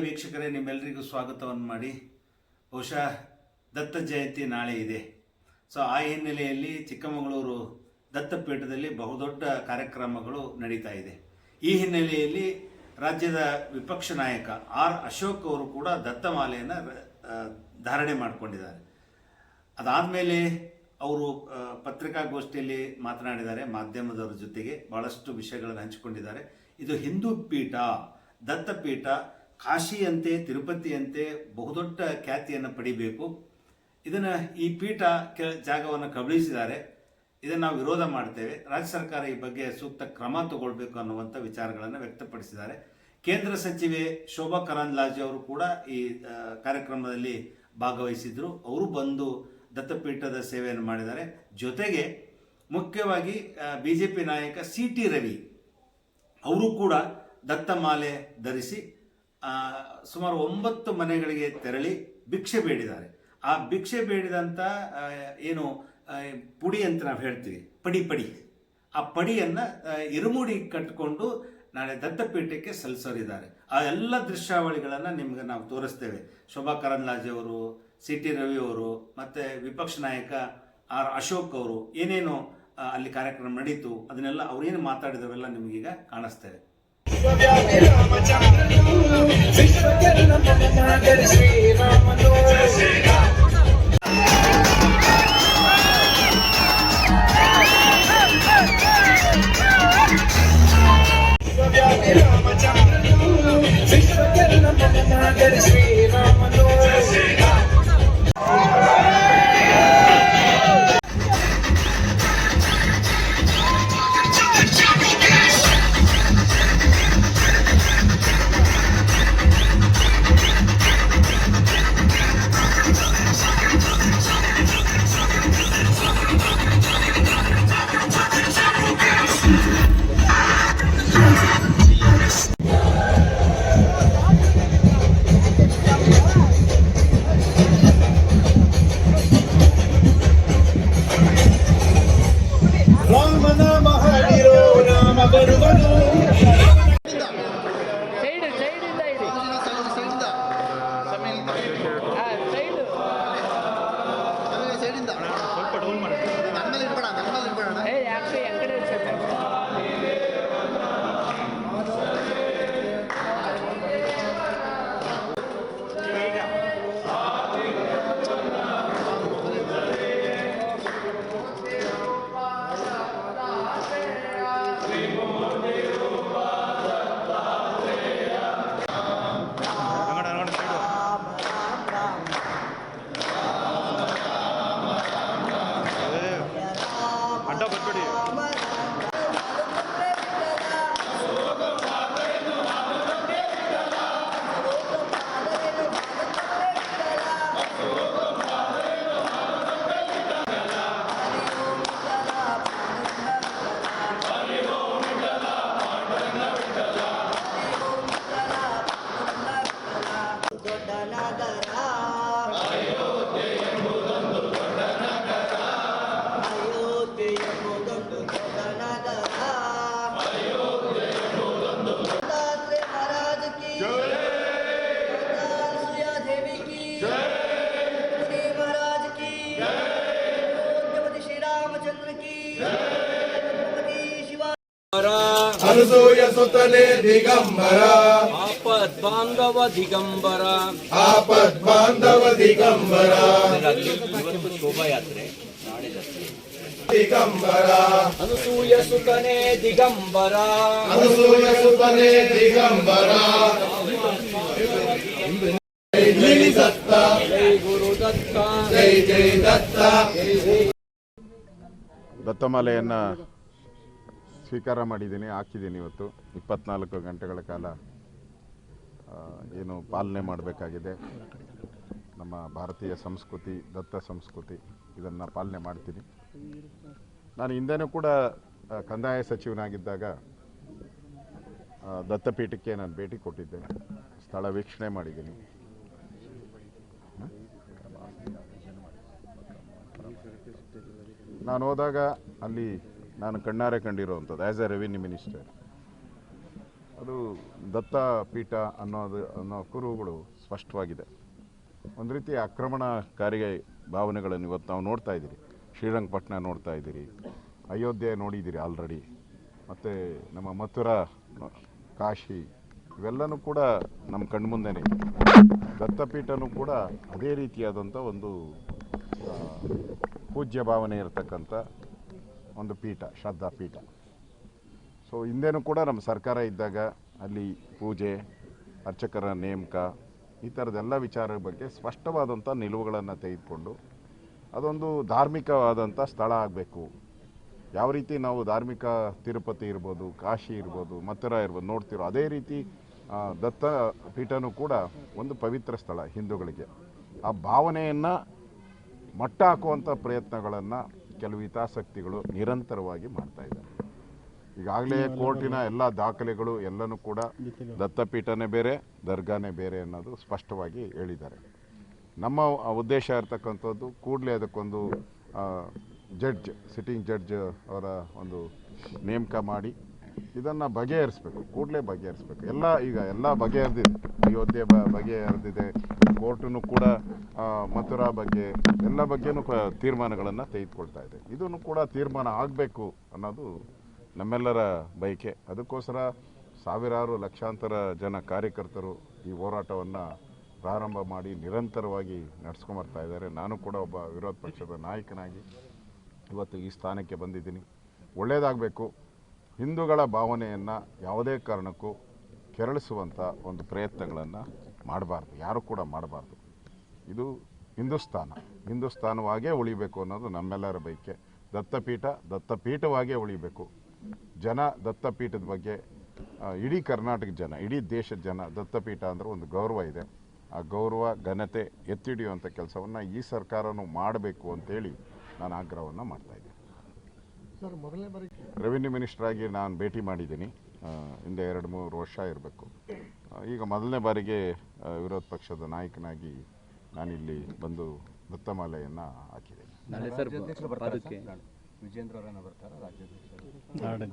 ವೀಕ್ಷಕರೇ, ನಿಮ್ಮೆಲ್ಲರಿಗೂ ಸ್ವಾಗತವನ್ನು ಮಾಡಿ. ಬಹುಶಃ ದತ್ತ ಜಯಂತಿ ನಾಳೆ ಇದೆ. ಸೊ ಆ ಹಿನ್ನೆಲೆಯಲ್ಲಿ ಚಿಕ್ಕಮಗಳೂರು ದತ್ತಪೀಠದಲ್ಲಿ ಬಹುದೊಡ್ಡ ಕಾರ್ಯಕ್ರಮಗಳು ನಡೀತಾ ಇದೆ. ಈ ಹಿನ್ನೆಲೆಯಲ್ಲಿ ರಾಜ್ಯದ ವಿಪಕ್ಷ ನಾಯಕ ಆರ್ ಅಶೋಕ್ ಅವರು ಕೂಡ ದತ್ತಮಾಲೆಯನ್ನು ಧಾರಣೆ ಮಾಡಿಕೊಂಡಿದ್ದಾರೆ. ಅದಾದಮೇಲೆ ಅವರು ಪತ್ರಿಕಾಗೋಷ್ಠಿಯಲ್ಲಿ ಮಾತನಾಡಿದ್ದಾರೆ. ಮಾಧ್ಯಮದವರ ಜೊತೆಗೆ ಭಾಳಷ್ಟು ವಿಷಯಗಳನ್ನು ಹಂಚಿಕೊಂಡಿದ್ದಾರೆ. ಇದು ಹಿಂದೂ ಪೀಠ, ದತ್ತಪೀಠ ಕಾಶಿಯಂತೆ ತಿರುಪತಿಯಂತೆ ಬಹುದೊಡ್ಡ ಖ್ಯಾತಿಯನ್ನು ಪಡಿಬೇಕು. ಇದನ್ನು ಈ ಪೀಠ ಜಾಗವನ್ನು ಕಬಳಿಸಿದ್ದಾರೆ. ಇದನ್ನು ನಾವು ವಿರೋಧ ಮಾಡ್ತೇವೆ. ರಾಜ್ಯ ಸರ್ಕಾರ ಈ ಬಗ್ಗೆ ಸೂಕ್ತ ಕ್ರಮ ತಗೊಳ್ಬೇಕು ಅನ್ನುವಂಥ ವಿಚಾರಗಳನ್ನು ವ್ಯಕ್ತಪಡಿಸಿದ್ದಾರೆ. ಕೇಂದ್ರ ಸಚಿವೆ ಶೋಭಾ ಕರಂದ್ಲಾಜೆ ಅವರು ಕೂಡ ಈ ಕಾರ್ಯಕ್ರಮದಲ್ಲಿ ಭಾಗವಹಿಸಿದ್ರು. ಅವರು ಬಂದು ದತ್ತಪೀಠದ ಸೇವೆಯನ್ನು ಮಾಡಿದ್ದಾರೆ. ಜೊತೆಗೆ ಮುಖ್ಯವಾಗಿ BJP ನಾಯಕ CT ರವಿ ಅವರು ಕೂಡ ದತ್ತಮಾಲೆ ಧರಿಸಿ ಸುಮಾರು 9 ಮನೆಗಳಿಗೆ ತೆರಳಿ ಭಿಕ್ಷೆ ಬೇಡಿದ್ದಾರೆ. ಆ ಭಿಕ್ಷೆ ಬೇಡಿದಂಥ ಏನು ಪುಡಿ ಅಂತ ನಾವು ಹೇಳ್ತೀವಿ, ಪಡಿ ಆ ಪಡಿಯನ್ನು ಇರುಮುಡಿ ಕಟ್ಟಿಕೊಂಡು ನಾಳೆ ದತ್ತಪೀಠಕ್ಕೆ ಸಲ್ಲಿಸೋರಿದ್ದಾರೆ. ಆ ಎಲ್ಲ ದೃಶ್ಯಾವಳಿಗಳನ್ನು ನಿಮ್ಗೆ ನಾವು ತೋರಿಸ್ತೇವೆ. ಶೋಭಾ ಕರಂದ್ಲಾಜೆ ಅವರು, CT ರವಿ ಅವರು, ಮತ್ತು ವಿಪಕ್ಷ ನಾಯಕ ಆರ್ ಅಶೋಕ್ ಅವರು ಏನೇನು ಅಲ್ಲಿ ಕಾರ್ಯಕ್ರಮ ನಡೀತು ಅದನ್ನೆಲ್ಲ ಅವರೇನು ಮಾತಾಡಿದವೆಲ್ಲ ನಿಮಗೀಗ ಕಾಣಿಸ್ತೇವೆ. ಅನಸೂಯ ಸುತನೆ ದಿಗಂಬರ ಆಪದ್ ಬಾಂಧವ ದಿಗಂಬರ ಆಪದ್ ಬಾಂಧವ ದಿಗಂಬರ ಇವತ್ತು ಶೋಭಾಯಾತ್ರೆ, ನಾಳೆ ದಸರೆ. ದಿಗಂಬರ ಅನಸೂಯ ಸುತನೆ ದಿಗಂಬರ ಅನಸೂಯ ಸುತನೆ ದಿಗಂಬರ ಜೈ ದತ್ತ ಜೈ ಗುರು ದತ್ತ ಜೈ ಜೈ ದತ್ತ. ದತ್ತಮಾಲೆಯನ್ನು ಸ್ವೀಕಾರ ಮಾಡಿದ್ದೀನಿ, ಹಾಕಿದ್ದೀನಿ. ಇವತ್ತು 24 ಗಂಟೆಗಳ ಕಾಲ ಏನು ಪಾಲನೆ ಮಾಡಬೇಕಾಗಿದೆ. ನಮ್ಮ ಭಾರತೀಯ ಸಂಸ್ಕೃತಿ, ದತ್ತ ಸಂಸ್ಕೃತಿ, ಇದನ್ನು ಪಾಲನೆ ಮಾಡ್ತೀನಿ. ನಾನು ಹಿಂದೆನೂ ಕೂಡ ಕಂದಾಯ ಸಚಿವನಾಗಿದ್ದಾಗ ದತ್ತಪೀಠಕ್ಕೆ ನಾನು ಭೇಟಿ ಕೊಟ್ಟಿದ್ದೆ, ಸ್ಥಳ ವೀಕ್ಷಣೆ ಮಾಡಿದ್ದೀನಿ. ನಾನು ಹೋದಾಗ ಅಲ್ಲಿ ನಾನು ಕಣ್ಣಾರೆ ಕಂಡಿರುವಂಥದ್ದು ಆ್ಯಸ್ ಎ ರೆವಿನ್ಯೂ ಮಿನಿಸ್ಟರ್ ಅದು ದತ್ತಪೀಠ ಅನ್ನೋ ಕುರುಹುಗಳು ಸ್ಪಷ್ಟವಾಗಿದೆ. ಒಂದು ರೀತಿ ಆಕ್ರಮಣಕಾರಿ ಭಾವನೆಗಳನ್ನು ಇವತ್ತು ನಾವು ನೋಡ್ತಾ ಇದ್ದೀರಿ. ಶ್ರೀರಂಗಪಟ್ಟಣ ನೋಡ್ತಾ ಇದ್ದೀರಿ, ಅಯೋಧ್ಯೆ ನೋಡಿದ್ದೀರಿ ಆಲ್ರೆಡಿ, ಮತ್ತು ನಮ್ಮ ಮಥುರಾ, ಕಾಶಿ ಇವೆಲ್ಲನೂ ಕೂಡ ನಮ್ಮ ಕಣ್ಮುಂದೆನೇ ಇದೆ. ದತ್ತಪೀಠನೂ ಕೂಡ ಅದೇ ರೀತಿಯಾದಂಥ ಒಂದು ಪೂಜ್ಯ ಭಾವನೆ ಇರತಕ್ಕಂಥ ಒಂದು ಪೀಠ, ಶ್ರದ್ಧಾ ಪೀಠ. ಸೊ ಹಿಂದೆನೂ ಕೂಡ ನಮ್ಮ ಸರ್ಕಾರ ಇದ್ದಾಗ ಅಲ್ಲಿ ಪೂಜೆ, ಅರ್ಚಕರ ನೇಮಕ, ಈ ಥರದ್ದೆಲ್ಲ ವಿಚಾರದ ಬಗ್ಗೆ ಸ್ಪಷ್ಟವಾದಂಥ ನಿಲುವುಗಳನ್ನು ತೆಗೆದುಕೊಂಡು ಅದೊಂದು ಧಾರ್ಮಿಕವಾದಂಥ ಸ್ಥಳ ಆಗಬೇಕು. ಯಾವ ರೀತಿ ನಾವು ಧಾರ್ಮಿಕ ತಿರುಪತಿ ಇರ್ಬೋದು, ಕಾಶಿ ಇರ್ಬೋದು, ಮಥುರಾ ಇರ್ಬೋದು ನೋಡ್ತಿರೋ ಅದೇ ರೀತಿ ದತ್ತ ಪೀಠನೂ ಕೂಡ ಒಂದು ಪವಿತ್ರ ಸ್ಥಳ ಹಿಂದೂಗಳಿಗೆ. ಆ ಭಾವನೆಯನ್ನು ಮಟ್ಟ ಹಾಕುವಂಥ ಪ್ರಯತ್ನಗಳನ್ನು ಕೆಲವು ಹಿತಾಸಕ್ತಿಗಳು ನಿರಂತರವಾಗಿ ಮಾಡ್ತಾಯಿದ್ದಾರೆ. ಈಗಾಗಲೇ ಕೋರ್ಟಿನ ಎಲ್ಲ ದಾಖಲೆಗಳು ಎಲ್ಲನೂ ಕೂಡ ದತ್ತಪೀಠನೇ ಬೇರೆ, ದರ್ಗಾನೇ ಬೇರೆ ಅನ್ನೋದು ಸ್ಪಷ್ಟವಾಗಿ ಹೇಳಿದ್ದಾರೆ. ನಮ್ಮ ಉದ್ದೇಶ ಇರ್ತಕ್ಕಂಥದ್ದು ಕೂಡಲೇ ಅದಕ್ಕೊಂದು ಜಡ್ಜ್, ಸಿಟ್ಟಿಂಗ್ ಜಡ್ಜ್ ಅವರ ಒಂದು ನೇಮಕ ಮಾಡಿ ಇದನ್ನು ಬಗೆಹರಿಸ್ಬೇಕು, ಕೂಡಲೇ ಬಗೆಹರಿಸ್ಬೇಕು. ಎಲ್ಲ ಬಗೆಹರಿದಿದೆ. ಅಯೋಧ್ಯೆ ಬಗೆಹರಿದಿದೆ, ಕೋರ್ಟನ್ನು ಕೂಡ ಮಥುರಾ ಬಗ್ಗೆ ಎಲ್ಲ ಬಗ್ಗೆನೂ ತೀರ್ಮಾನಗಳನ್ನು ತೆಗೆದುಕೊಳ್ತಾ ಇದೆ. ಇದನ್ನು ಕೂಡ ತೀರ್ಮಾನ ಆಗಬೇಕು ಅನ್ನೋದು ನಮ್ಮೆಲ್ಲರ ಬಯಕೆ. ಅದಕ್ಕೋಸ್ಕರ ಸಾವಿರಾರು ಲಕ್ಷಾಂತರ ಜನ ಕಾರ್ಯಕರ್ತರು ಈ ಹೋರಾಟವನ್ನು ಪ್ರಾರಂಭ ಮಾಡಿ ನಿರಂತರವಾಗಿ ನಡೆಸ್ಕೊಂಬರ್ತಾ ಇದ್ದಾರೆ. ನಾನು ಕೂಡ ಒಬ್ಬ ವಿರೋಧ ಪಕ್ಷದ ನಾಯಕನಾಗಿ ಇವತ್ತು ಈ ಸ್ಥಾನಕ್ಕೆ ಬಂದಿದ್ದೀನಿ. ಒಳ್ಳೆಯದಾಗಬೇಕು. ಹಿಂದೂಗಳ ಭಾವನೆಯನ್ನು ಯಾವುದೇ ಕಾರಣಕ್ಕೂ ಕೆರಳಿಸುವಂಥ ಒಂದು ಪ್ರಯತ್ನಗಳನ್ನು ಮಾಡಬಾರ್ದು, ಯಾರೂ ಕೂಡ ಮಾಡಬಾರ್ದು. ಇದು ಹಿಂದೂಸ್ಥಾನವಾಗೇ ಉಳಿಬೇಕು ಅನ್ನೋದು ನಮ್ಮೆಲ್ಲರ ಬಯಕೆ. ದತ್ತಪೀಠವಾಗೇ ಉಳಿಬೇಕು. ಜನ ದತ್ತಪೀಠದ ಬಗ್ಗೆ, ಇಡೀ ಕರ್ನಾಟಕ ಜನ, ಇಡೀ ದೇಶದ ಜನ ದತ್ತಪೀಠ ಅಂದರೆ ಒಂದು ಗೌರವ ಇದೆ. ಆ ಗೌರವ, ಘನತೆ ಎತ್ತಿ ಹಿಡಿಯುವಂಥ ಕೆಲಸವನ್ನು ಈ ಸರ್ಕಾರನೂ ಮಾಡಬೇಕು ಅಂತೇಳಿ ನಾನು ಆಗ್ರಹವನ್ನು ಮಾಡ್ತಾಯಿದ್ದೀನಿ. ಸರ್, ಮೊದಲನೇ ಬಾರಿ ರೆವಿನ್ಯೂ ಮಿನಿಸ್ಟ್ರಾಗಿ ನಾನು ಭೇಟಿ ಮಾಡಿದ್ದೀನಿ. ಹಿಂದೆ 2-3 ವರ್ಷ ಇರಬೇಕು. ಈಗ ಮೊದಲನೇ ಬಾರಿಗೆ ವಿರೋಧ ಪಕ್ಷದ ನಾಯಕನಾಗಿ ನಾನಿಲ್ಲಿ ಬಂದು ದತ್ತಮಾಲೆಯನ್ನು ಹಾಕಿದ್ದೇನೆ. ವಿಜೇಂದ್ರ ಅವರನ್ನ ಬರ್ತಾರೆ, ರಾಜ್ಯಾಧ್ಯಕ್ಷರು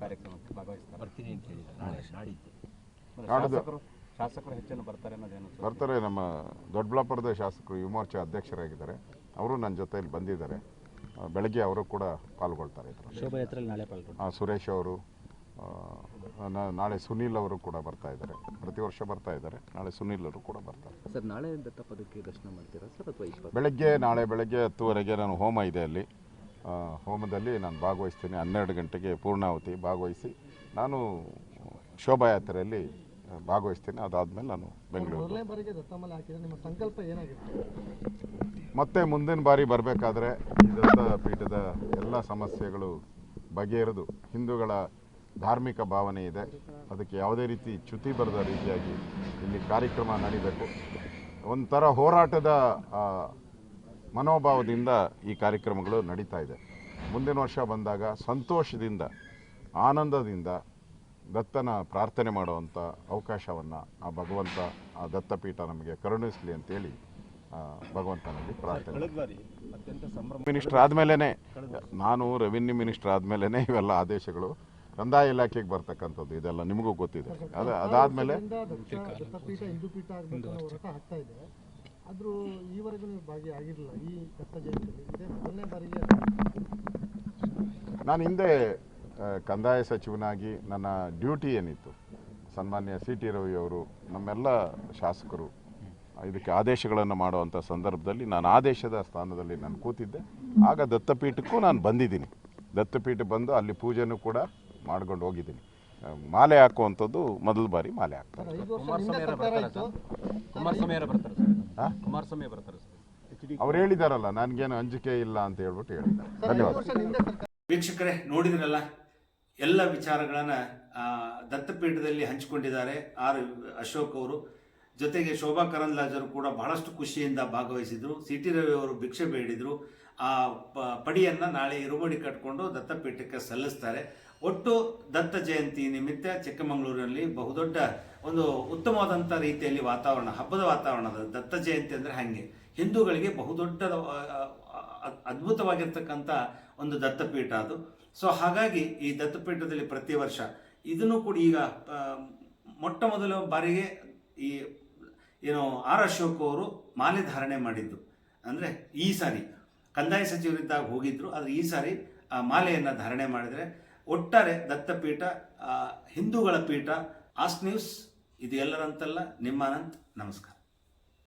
ಕಾರ್ಯಕ್ರಮಕ್ಕೆ ಭಾಗವಹಿಸ್ತಾರೆ. ಬರ್ತೀನಿ ಅಂತ ಹೇಳಿದ್ದಾರೆ. ಶಾಸಕರು ಹೆಚ್ಚನ್ನು ಬರ್ತಾರೆ ಅನ್ನೋದೇನು? ಬರ್ತಾರೆ. ನಮ್ಮ ದೊಡ್ಡಬಳ್ಳಾಪುರದ ಶಾಸಕರು ಯುವ ಮೋರ್ಚಾ ಅಧ್ಯಕ್ಷರಾಗಿದ್ದಾರೆ, ಅವರು ನನ್ನ ಜೊತೆಯಲ್ಲಿ ಬಂದಿದ್ದಾರೆ. ಬೆಳಗ್ಗೆ ಅವರು ಕೂಡ ಪಾಲ್ಗೊಳ್ತಾರೆ. ಶೋಭಾಯಾತ್ರೆಯಲ್ಲಿ ನಾಳೆ ಪಾಲ್ಗೊಳ್ತಾರೆ. ಸುರೇಶ್ ಅವರು, ನಾಳೆ ಸುನೀಲ್ ಅವರು ಕೂಡ ಬರ್ತಾ ಇದ್ದಾರೆ. ಪ್ರತಿ ವರ್ಷ ಬರ್ತಾ ಇದ್ದಾರೆ. ನಾಳೆ ಸುನೀಲ್ ಅವರು ಕೂಡ ಬರ್ತಾರೆ. ಸರ್, ನಾಳೆ ದತ್ತಪದಕ್ಕೆ ದರ್ಶನ ಮಾಡ್ತೀರಾ ಸರ್ ಅಥವಾ ನಾಳೆ ಬೆಳಗ್ಗೆ 10:30ಗೆ ನಾನು ಹೋಮ ಇದೆ, ಅಲ್ಲಿ ಹೋಮದಲ್ಲಿ ನಾನು ಭಾಗವಹಿಸ್ತೀನಿ. 12 ಗಂಟೆಗೆ ಪೂರ್ಣಾಹುತಿ ಭಾಗವಹಿಸಿ ನಾನು ಶೋಭಾಯಾತ್ರೆಯಲ್ಲಿ ಭಾಗವಹಿಸ್ತೀನಿ. ಅದಾದಮೇಲೆ ನಾನು ಬೆಂಗಳೂರು. ಮೊದಲನೇ ಬಾರಿಗೆ ದತ್ತಮಾಲೆ ಹಾಕಿದ್ರೆ ನಿಮ್ಮ ಸಂಕಲ್ಪ ಏನಾಗಿತ್ತು? ಮತ್ತೆ ಮುಂದಿನ ಬಾರಿ ಬರಬೇಕಾದ್ರೆ ಈ ದತ್ತಪೀಠದ ಎಲ್ಲ ಸಮಸ್ಯೆಗಳು ಬಗೆಹರಿದು, ಹಿಂದೂಗಳ ಧಾರ್ಮಿಕ ಭಾವನೆ ಇದೆ, ಅದಕ್ಕೆ ಯಾವುದೇ ರೀತಿ ಚ್ಯುತಿ ಬರದ ರೀತಿಯಾಗಿ ಇಲ್ಲಿ ಕಾರ್ಯಕ್ರಮ ನಡೀಬೇಕು. ಒಂಥರ ಹೋರಾಟದ ಮನೋಭಾವದಿಂದ ಈ ಕಾರ್ಯಕ್ರಮಗಳು ನಡೀತಾ ಇದೆ. ಮುಂದಿನ ವರ್ಷ ಬಂದಾಗ ಸಂತೋಷದಿಂದ, ಆನಂದದಿಂದ ದತ್ತನ ಪ್ರಾರ್ಥನೆ ಮಾಡುವಂಥ ಅವಕಾಶವನ್ನು ಆ ಭಗವಂತ, ಆ ದತ್ತಪೀಠ ನಮಗೆ ಕರುಣಿಸಲಿ ಅಂತೇಳಿ ಭಗವಂತನಲ್ಲಿ ಪ್ರಾರ್ಥನೆ. ಮಿನಿಸ್ಟರ್ ಆದಮೇಲೆ, ನಾನು ರೆವಿನ್ಯೂ ಮಿನಿಸ್ಟರ್ ಆದಮೇಲೆ ಇವೆಲ್ಲ ಆದೇಶಗಳು ಕಂದಾಯ ಇಲಾಖೆಗೆ ಬರ್ತಕ್ಕಂಥದ್ದು, ಇದೆಲ್ಲ ನಿಮಗೂ ಗೊತ್ತಿದೆ. ಅದಾದಮೇಲೆ ದತ್ತಪೀಠ ಹಿಂದೂ ಪೀಠ ಆಗಬೇಕು ಅನ್ನೋ ಹೋರಾಟ ಆಗ್ತಾ ಇದೆ. ಆದರೂ ಈವರೆಗೂ ನೀವು ಭಾಗಿಯಾಗಿರಲಿಲ್ಲ ಈ ದತ್ತ ಜಯಂತಿಯಲ್ಲಿ. ಇದೇ ಮೊದಲನೇ ಬಾರಿಗೆ. ನಾನು ಹಿಂದೆ ಕಂದಾಯ ಸಚಿವನಾಗಿ ನನ್ನ ಡ್ಯೂಟಿ ಏನಿತ್ತು, ಸನ್ಮಾನ್ಯ CT ರವಿ ಅವರು, ನಮ್ಮೆಲ್ಲ ಶಾಸಕರು ಇದಕ್ಕೆ ಆದೇಶಗಳನ್ನು ಮಾಡುವಂಥ ಸಂದರ್ಭದಲ್ಲಿ ನಾನು ಆದೇಶದ ಸ್ಥಾನದಲ್ಲಿ ನಾನು ಕೂತಿದ್ದೆ. ಆಗ ದತ್ತಪೀಠಕ್ಕೂ ನಾನು ಬಂದಿದ್ದೀನಿ. ದತ್ತಪೀಠ ಬಂದು ಅಲ್ಲಿ ಪೂಜೆನೂ ಕೂಡ ಮಾಡ್ಕೊಂಡು ಹೋಗಿದ್ದೀನಿ. ಮಾಲೆ ಹಾಕುವಂಥದ್ದು ಮೊದಲ ಬಾರಿ ಮಾಲೆ ಹಾಕ್ತಾರೆ. ಅವ್ರು ಹೇಳಿದಾರಲ್ಲ, ನನಗೇನು ಅಂಜಿಕೆ ಇಲ್ಲ ಅಂತ ಹೇಳ್ಬಿಟ್ಟು ಹೇಳಿದ್ದಾರೆ. ಧನ್ಯವಾದ. ವೀಕ್ಷಕರೇ, ನೋಡಿದ್ರಲ್ಲ, ಎಲ್ಲ ವಿಚಾರಗಳನ್ನು ದತ್ತಪೀಠದಲ್ಲಿ ಹಂಚಿಕೊಂಡಿದ್ದಾರೆ ಆರ್ ಅಶೋಕ್ ಅವರು. ಜೊತೆಗೆ ಶೋಭಾ ಕರಂದ್ಲಾಜರು ಕೂಡ ಬಹಳಷ್ಟು ಖುಷಿಯಿಂದ ಭಾಗವಹಿಸಿದರು. CT ರವಿ ಅವರು ಭಿಕ್ಷೆ ಬೇಡಿದರು. ಆ ಪಡಿಯನ್ನು ನಾಳೆ ಇರುಮುಡಿ ಕಟ್ಕೊಂಡು ದತ್ತಪೀಠಕ್ಕೆ ಸಲ್ಲಿಸ್ತಾರೆ. ಒಟ್ಟು ದತ್ತ ಜಯಂತಿ ನಿಮಿತ್ತ ಚಿಕ್ಕಮಗಳೂರಿನಲ್ಲಿ ಬಹುದೊಡ್ಡ ಒಂದು ಉತ್ತಮವಾದಂಥ ರೀತಿಯಲ್ಲಿ ವಾತಾವರಣ, ಹಬ್ಬದ ವಾತಾವರಣದ ದತ್ತ ಜಯಂತಿ ಅಂದರೆ ಹಾಗೆ ಹಿಂದೂಗಳಿಗೆ ಬಹುದೊಡ್ಡ ಅದ್ಭುತವಾಗಿರ್ತಕ್ಕಂಥ ಒಂದು ದತ್ತಪೀಠ ಅದು. ಸೊ ಹಾಗಾಗಿ ಈ ದತ್ತಪೀಠದಲ್ಲಿ ಪ್ರತಿ ವರ್ಷ ಇದನ್ನು ಕೂಡ ಈಗ ಮೊಟ್ಟ ಮೊದಲ ಬಾರಿಗೆ ಈ ಏನು ಆರ್ ಅಶೋಕ್ ಅವರು ಮಾಲೆ ಧಾರಣೆ ಮಾಡಿದ್ದು. ಅಂದರೆ ಈ ಸಾರಿ ಕಂದಾಯ ಸಚಿವರಿದ್ದಾಗ ಹೋಗಿದ್ರು, ಆದರೆ ಈ ಸಾರಿ ಆ ಮಾಲೆಯನ್ನು ಧಾರಣೆ ಮಾಡಿದರೆ ಒಟ್ಟಾರೆ ದತ್ತಪೀಠ ಹಿಂದೂಗಳ ಪೀಠ. ಆಸ್ಕ್ ನ್ಯೂಸ್ ಇದು ಎಲ್ಲರಂತಲ್ಲ, ನಿಮ್ಮ ಅನಂತ್. ನಮಸ್ಕಾರ.